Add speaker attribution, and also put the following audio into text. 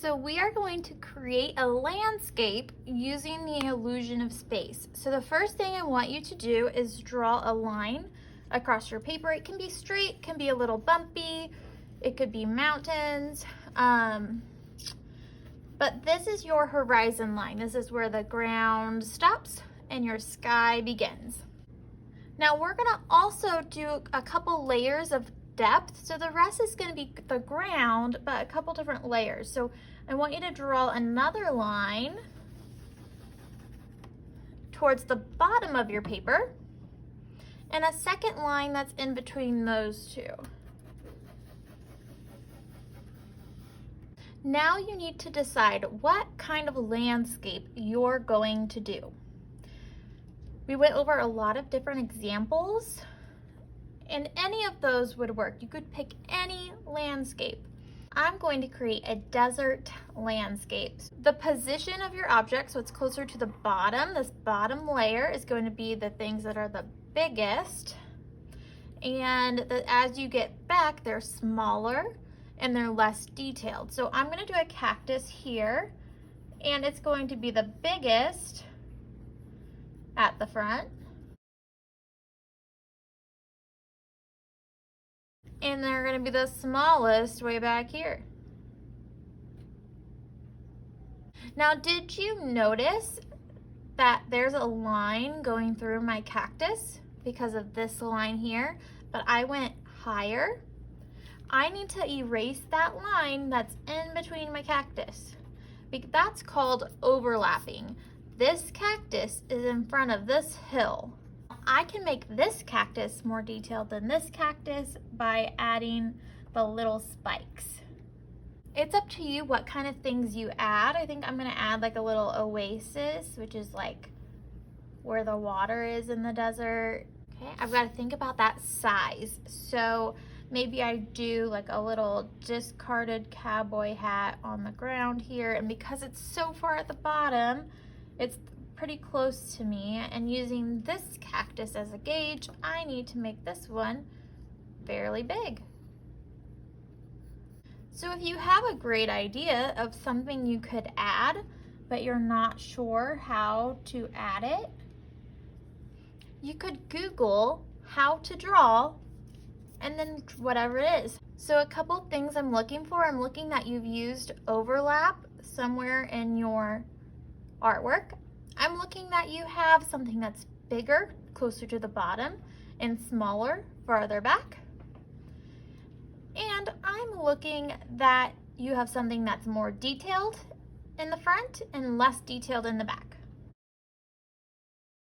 Speaker 1: So we are going to create a landscape using the illusion of space. So the first thing I want you to do is draw a line across your paper. It can be straight, can be a little bumpy, it could be mountains, but this is your horizon line. This is where the ground stops and your sky begins. Now we're gonna also do a couple layers of depth. So the rest is going to be the ground, but a couple different layers. So I want you to draw another line towards the bottom of your paper and a second line that's in between those two. Now you need to decide what kind of landscape you're going to do. We went over a lot of different examples, and any of those would work. You could pick any landscape. I'm going to create a desert landscape. The position of your object, so it's closer to the bottom, this bottom layer is going to be the things that are the biggest. And as you get back, they're smaller and they're less detailed. So I'm going to do a cactus here, and it's going to be the biggest at the front. And they're going to be the smallest way back here. Now, did you notice that there's a line going through my cactus because of this line here, but I went higher? I need to erase that line that's in between my cactus. That's called overlapping. This cactus is in front of this hill. I can make this cactus more detailed than this cactus by adding the little spikes. It's up to you what kind of things you add. I think I'm gonna add like a little oasis, which is like where the water is in the desert. Okay, I've got to think about that size. So maybe I do like a little discarded cowboy hat on the ground here, and because it's so far at the bottom, it's pretty close to me, and using this cactus as a gauge, I need to make this one fairly big. So if you have a great idea of something you could add, but you're not sure how to add it, you could Google how to draw and then whatever it is. So a couple things I'm looking for, I'm looking that you've used overlap somewhere in your artwork. I'm looking that you have something that's bigger, closer to the bottom, and smaller, farther back. And I'm looking that you have something that's more detailed in the front and less detailed in the back.